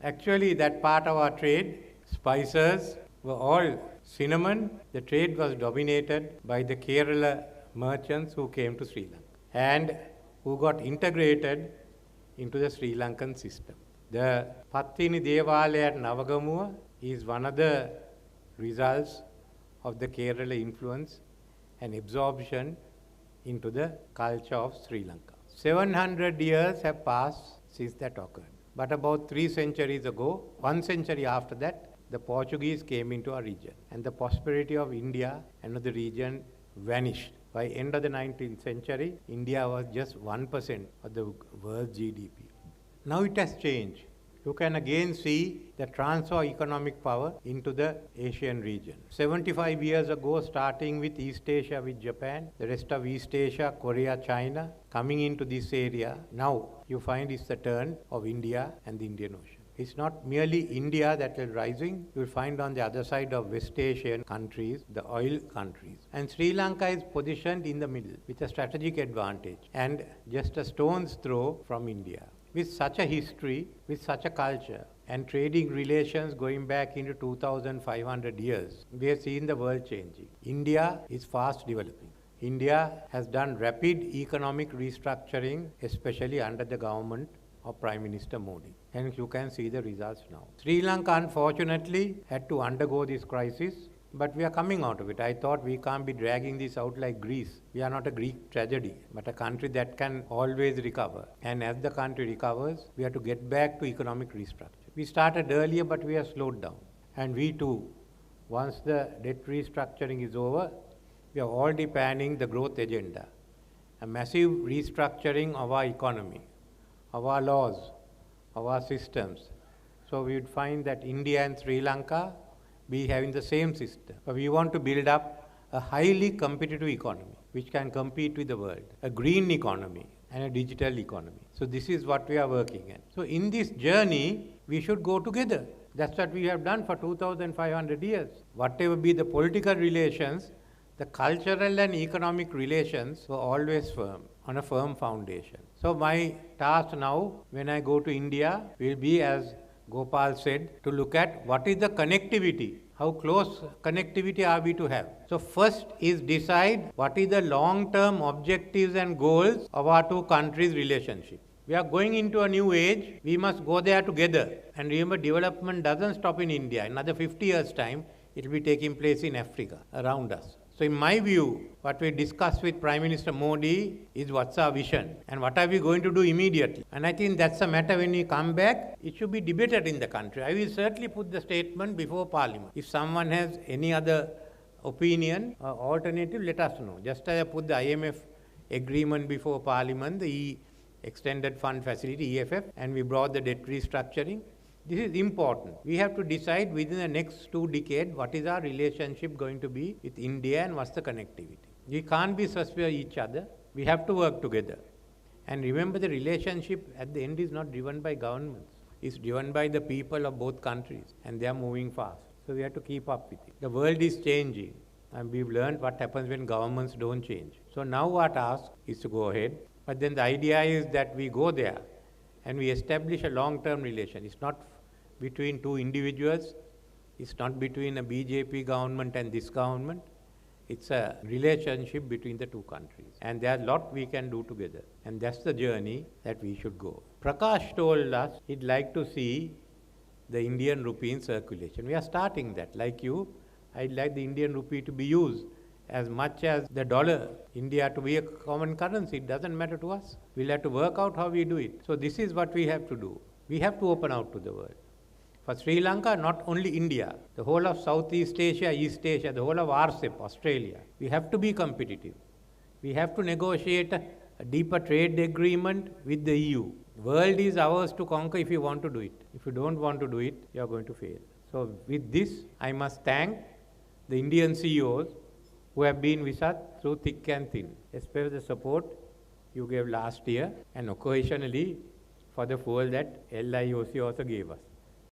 Actually, that part of our trade, spices, were all cinnamon. The trade was dominated by the Kerala merchants who came to Sri Lanka and who got integrated into the Sri Lankan system. The Pattini Devalaya at Navagamuwa is one of the results of the Kerala influence and absorption into the culture of Sri Lanka. 700 years have passed since that occurred. But about 3 centuries ago, 1 century after that, the Portuguese came into our region. And the prosperity of India and of the region vanished. By end of the 19th century, India was just 1% of the world's GDP. Now it has changed. You can again see the transfer of economic power into the Asian region. 75 years ago, starting with East Asia with Japan, the rest of East Asia, Korea, China, coming into this area, now you find it's the turn of India and the Indian Ocean. It's not merely India that is rising. You will find on the other side of West Asian countries, the oil countries. And Sri Lanka is positioned in the middle with a strategic advantage and just a stone's throw from India. With such a history, with such a culture, and trading relations going back into 2,500 years, we have seen the world changing. India is fast developing. India has done rapid economic restructuring, especially under the government of Prime Minister Modi. And you can see the results now. Sri Lanka, unfortunately, had to undergo this crisis, but we are coming out of it. I thought we can't be dragging this out like Greece. We are not a Greek tragedy, but a country that can always recover. And as the country recovers, we have to get back to economic restructure. We started earlier, but we have slowed down. And we too, once the debt restructuring is over, we are already planning the growth agenda. A massive restructuring of our economy, of our laws, of our systems. So we would find that India and Sri Lanka be having the same system. But we want to build up a highly competitive economy which can compete with the world, a green economy and a digital economy. So this is what we are working at. So in this journey, we should go together. That's what we have done for 2,500 years. Whatever be the political relations, the cultural and economic relations were always firm, on a firm foundation. So my task now, when I go to India, will be, as Gopal said, to look at what is the connectivity, how close connectivity are we to have. So first is decide what is the long-term objectives and goals of our two countries' relationship. We are going into a new age, we must go there together. And remember, development doesn't stop in India. In another 50 years' time, it will be taking place in Africa, around us. So in my view, what we discussed with Prime Minister Modi is what's our vision and what are we going to do immediately. And I think that's a matter when we come back, it should be debated in the country. I will certainly put the statement before Parliament. If someone has any other opinion or alternative, let us know. Just as I put the IMF agreement before Parliament, the Extended Fund Facility, EFF, and we brought the debt restructuring. This is important. We have to decide within the next 2 decades what is our relationship going to be with India and what's the connectivity. We can't be suspicious of each other. We have to work together. And remember, the relationship at the end is not driven by governments. It's driven by the people of both countries, and they are moving fast. So we have to keep up with it. The world is changing, and we've learned what happens when governments don't change. So now our task is to go ahead. But then the idea is that we go there and we establish a long-term relation. It's not between two individuals. It's not between a BJP government and this government. It's a relationship between the two countries. And there's a lot we can do together. And that's the journey that we should go. Prakash told us he'd like to see the Indian rupee in circulation. We are starting that. Like you, I'd like the Indian rupee to be used as much as the dollar, India to be a common currency. It doesn't matter to us. We'll have to work out how we do it. So this is what we have to do. We have to open out to the world. For Sri Lanka, not only India, the whole of Southeast Asia, East Asia, the whole of RCEP, Australia, we have to be competitive. We have to negotiate a deeper trade agreement with the EU. The world is ours to conquer if you want to do it. If you don't want to do it, you are going to fail. So with this, I must thank the Indian CEOs who have been with us through thick and thin, especially the support you gave last year and occasionally for the fuel that LIOC also gave us.